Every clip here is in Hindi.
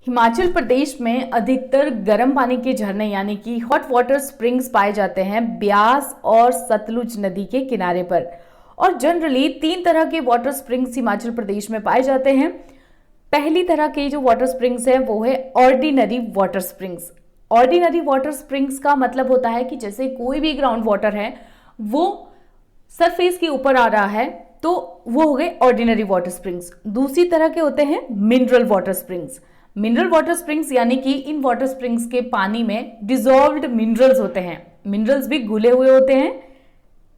हिमाचल प्रदेश में अधिकतर गर्म पानी के झरने यानी कि हॉट वाटर स्प्रिंग्स पाए जाते हैं ब्यास और सतलुज नदी के किनारे पर। और जनरली 3 तरह के वाटर स्प्रिंग्स हिमाचल प्रदेश में पाए जाते हैं। पहली तरह के जो वाटर स्प्रिंग्स हैं वो है ordinary water springs. Ordinary water springs का मतलब होता है कि जैसे कोई भी ग्राउंड वाटर है वो सरफेस के ऊपर आ रहा है तो वो हो गए ऑर्डिनरी वाटर स्प्रिंग्स। दूसरी तरह के होते हैं mineral water springs. Mineral water springs यानी कि इन वाटर स्प्रिंग्स के पानी में डिसॉल्व्ड मिनरल्स होते हैं, मिनरल्स भी घुले हुए होते हैं।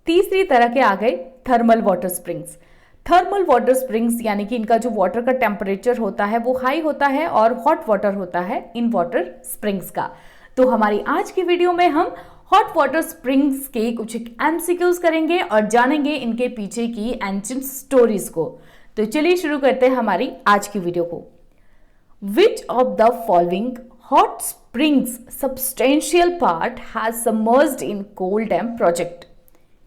तीसरी तरह के आ गए thermal water springs. Thermal water springs यानी कि इनका जो वाटर का टेम्परेचर होता है वो हाई होता है और हॉट वाटर होता है इन वाटर स्प्रिंग्स का। तो हमारी आज की वीडियो में हम हॉट वाटर स्प्रिंग्स के कुछ एमसीक्यूज करेंगे और जानेंगे इनके पीछे की एंशिएंट स्टोरीज को। तो चलिए शुरू करते हैं हमारी आज की वीडियो को। Which of the following hot springs substantial part has submerged in coal dam project?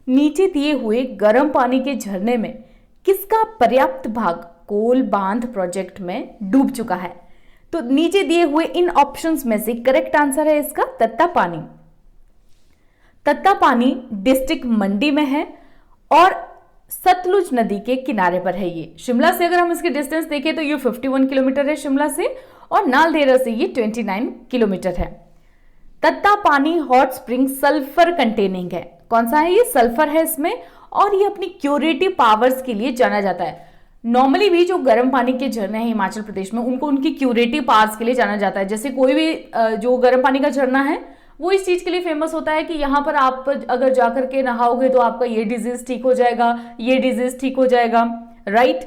नीचे दिए हुए गर्म पानी के झरने में किसका पर्याप्त भाग कोल बांध प्रोजेक्ट में डूब चुका है? तो नीचे दिए हुए इन ऑप्शंस में से करेक्ट आंसर है इसका तत्तापानी। तत्तापानी डिस्ट्रिक्ट मंडी में है और सतलुज नदी के किनारे पर है। ये शिमला से अगर हम इसकी डिस्टेंस देखें तो ये 51 किलोमीटर है शिमला से और नालदेहरा से ये 29 किलोमीटर है। Tattapani hot spring sulphur containing है। कौन सा है ये? सल्फर है इसमें और ये अपनी क्यूरेटिव पावर्स के लिए जाना जाता है। नॉर्मली भी जो गर्म पानी के झरने हैं हिमाचल प्रदेश में उनको उनकी क्यूरेटिव पावर्स के लिए जाना जाता है। जैसे कोई भी जो गर्म पानी का झरना है वो इस चीज के लिए फेमस होता है कि यहाँ पर आप अगर जाकर के नहाओगे तो आपका ये डिजीज ठीक हो जाएगा, ये डिजीज ठीक हो जाएगा, राइट।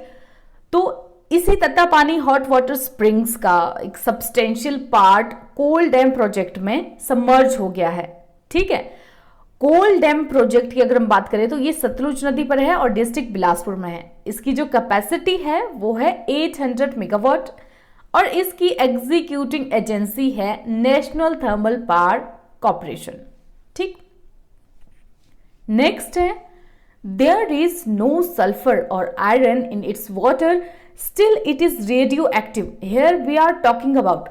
तो इसी तत्तापानी हॉट वाटर स्प्रिंग्स का एक सब्सटेंशियल पार्ट कोल डैम प्रोजेक्ट में सबमर्ज हो गया है। ठीक है, कोल डैम प्रोजेक्ट की अगर हम बात करें तो ये सतलुज नदी पर है और डिस्ट्रिक्ट बिलासपुर में है। इसकी जो कैपेसिटी है वो है 800 मेगावाट और इसकी एग्जीक्यूटिंग एजेंसी है नेशनल थर्मल पावर कॉर्पोरेशन। ठीक, नेक्स्ट है देयर इज नो सल्फर और iron in its water still it is radioactive. Here we are talking about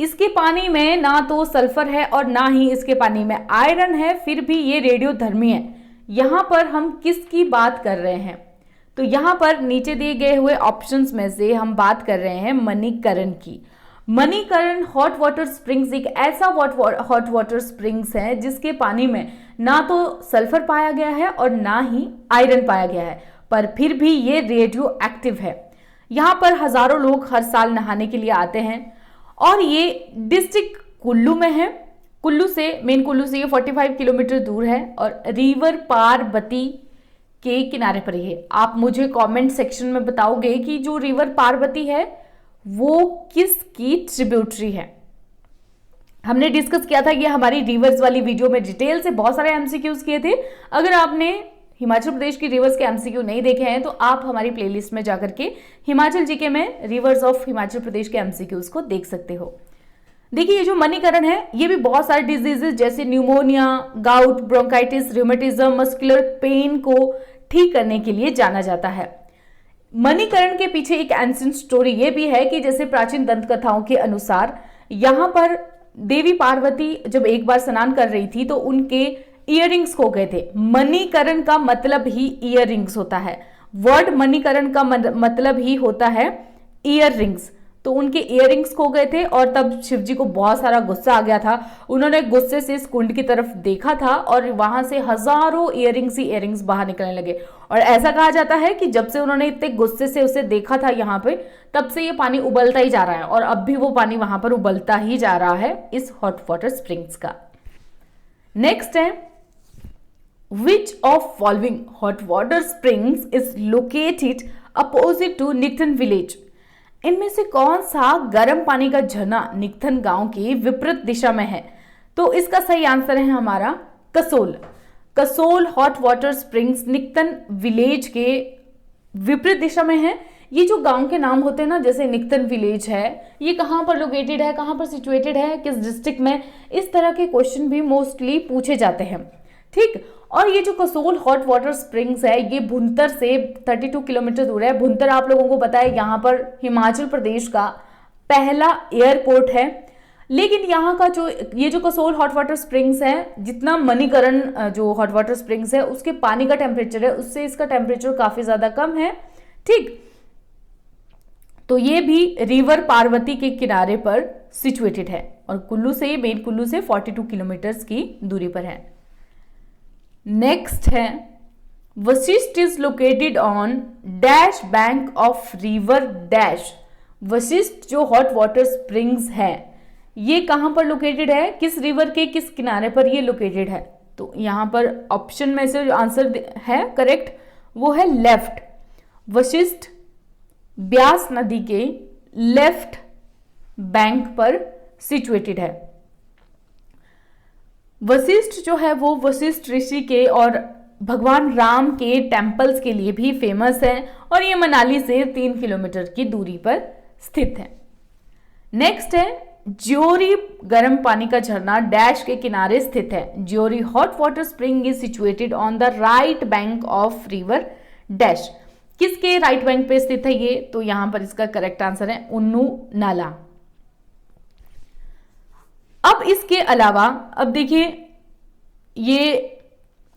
इसके पानी में ना तो सल्फर है और ना ही इसके पानी में आयरन है, फिर भी ये रेडियोधर्मी है। यहां पर हम किसकी बात कर रहे हैं? तो यहां पर नीचे दिए गए हुए ऑप्शंस में से हम बात कर रहे हैं मणिकरण की। मणिकरण हॉट वाटर स्प्रिंग्स एक ऐसा हॉट वाटर स्प्रिंग्स है जिसके पानी में ना तो सल्फर पाया गया है और ना ही आयरन पाया गया है, पर फिर भी ये रेडियो एक्टिव है। यहाँ पर हजारों लोग हर साल नहाने के लिए आते हैं और ये डिस्ट्रिक्ट कुल्लू में है। मेन कुल्लू से ये 45 किलोमीटर दूर है और रिवर पार्वती के किनारे पर ही है। आप मुझे कमेंट सेक्शन में बताओगे कि जो रिवर पार्वती है वो किसकी ट्रिब्यूटरी है। हमने डिस्कस किया था ये हमारी रिवर्स वाली वीडियो में डिटेल से बहुत सारे एमसीक्यूज किए थे। अगर आपने हिमाचल प्रदेश की रिवर्स के एमसीक्यू नहीं देखे हैं तो आप हमारी प्लेलिस्ट में जाकर के हिमाचल जीके में रिवर्स ऑफ हिमाचल प्रदेश के एमसीक्यूज को देख सकते हो। देखिए ये जो मणिकरण है ये भी बहुत सारे डिजीजेस जैसे pneumonia, gout, bronchitis, rheumatism, muscular pain को ठीक करने के लिए जाना जाता है। मणिकरण के पीछे एक एंशिएंट स्टोरी ये भी है कि जैसे प्राचीन दंत कथाओं के अनुसार यहाँ पर देवी पार्वती जब एक बार स्नान कर रही थी तो उनके इयररिंग्स खो गए थे। मणिकरण का मतलब ही इयररिंग्स होता है। वर्ड मणिकरण का मतलब ही होता है इयररिंग्स। तो उनके इयररिंग्स खो गए थे और तब शिवजी को बहुत सारा गुस्सा आ गया था। उन्होंने गुस्से से इस कुंड की तरफ देखा था और वहां से हजारों इयररिंग्स बाहर निकलने लगे। और ऐसा कहा जाता है कि जब से उन्होंने इतने गुस्से से उसे देखा था यहाँ पे, तब से ये पानी उबलता ही जा रहा है और अब भी वो पानी वहां पर उबलता ही जा रहा है इस हॉट वाटर स्प्रिंग्स का। नेक्स्ट है which of following hot water springs is located opposite to Nikthan village. इनमें से कौन सा गर्म पानी का झरना निक्थन गांव की विपरीत दिशा में है? तो इसका सही आंसर है हमारा Kasol. Kasol hot water springs Nikthan village के विपरीत दिशा में है। ये जो गांव के नाम होते हैं ना, जैसे निक्थन विलेज है, ये कहाँ पर लोकेटेड है, कहाँ पर सिचुएटेड है, किस डिस्ट्रिक्ट में, इस तरह के क्वेश्चन भी मोस्टली पूछे जाते हैं। ठीक, और ये जो कसोल हॉट वाटर स्प्रिंग्स है ये भुंतर से 32 किलोमीटर दूर है। भुंतर आप लोगों को पता है यहाँ पर हिमाचल प्रदेश का पहला एयरपोर्ट है। लेकिन यहाँ का जो ये जो कसोल हॉट वाटर स्प्रिंग्स है, जितना मणिकरण जो हॉट वाटर स्प्रिंग्स है उसके पानी का टेम्परेचर है उससे इसका टेम्परेचर काफी ज्यादा कम है। ठीक, तो ये भी रिवर पार्वती के किनारे पर सिचुएटेड है और कुल्लू से, मेन कुल्लू से 42 किलोमीटर्स की दूरी पर है। नेक्स्ट है Vashishtha is located on dash bank of river dash. Vashishtha जो हॉट वाटर स्प्रिंग्स है ये कहां पर लोकेटेड है, किस रिवर के किस किनारे पर ये लोकेटेड है? तो यहां पर ऑप्शन में से जो आंसर है करेक्ट वो है लेफ्ट। वशिष्ठ ब्यास नदी के लेफ्ट बैंक पर सिचुएटेड है। वशिष्ठ जो है वो वशिष्ठ ऋषि के और भगवान राम के टेम्पल्स के लिए भी फेमस है और ये मनाली से 3 किलोमीटर की दूरी पर स्थित है। नेक्स्ट है ज्योरी गर्म पानी का झरना डैश के किनारे स्थित है। Jury hot water spring is situated on the right bank of river dash. किसके राइट बैंक पे स्थित है ये? तो यहां पर इसका करेक्ट आंसर है उन्नू नाला। अब इसके अलावा, अब देखिए ये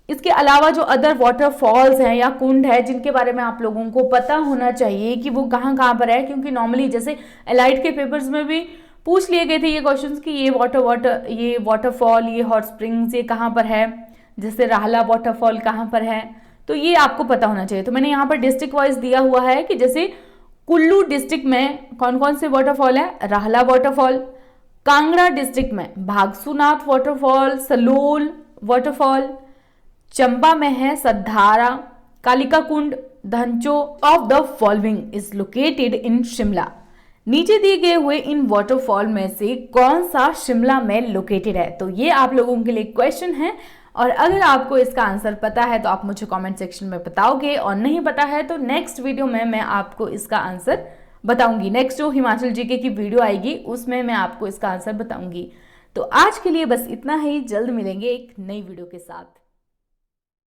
इसके अलावा जो अदर वाटरफॉल्स हैं या कुंड है जिनके बारे में आप लोगों को पता होना चाहिए कि वो कहां कहां पर है, क्योंकि नॉर्मली जैसे एलाइड के पेपर्स में भी पूछ लिए गए थे ये क्वेश्चंस कि ये वाटरफॉल, ये हॉट स्प्रिंग्स ये कहां पर है, जैसे राहला वाटरफॉल कहां पर है, तो ये आपको पता होना चाहिए। तो मैंने यहाँ पर डिस्ट्रिक्ट वाइज दिया हुआ है कि जैसे कुल्लू डिस्ट्रिक्ट में कौन कौन से वाटरफॉल है, राहला वाटरफॉल। कांगड़ा डिस्ट्रिक्ट में भागसूनाथ वाटरफॉल, सलोल वाटरफॉल। चंबा में है Saddhara, Kalika Kund, Dhancho. Of the following is located in Shimla. नीचे दिए गए हुए इन वाटरफॉल में से कौन सा शिमला में लोकेटेड है? तो ये आप लोगों के लिए क्वेश्चन है और अगर आपको इसका आंसर पता है तो आप मुझे कमेंट सेक्शन में बताओगे और नहीं पता है तो नेक्स्ट वीडियो में मैं आपको इसका आंसर बताऊंगी। नेक्स्ट जो हिमाचल जीके की वीडियो आएगी उसमें मैं आपको इसका आंसर बताऊंगी। तो आज के लिए बस इतना ही, जल्द मिलेंगे एक नई वीडियो के साथ।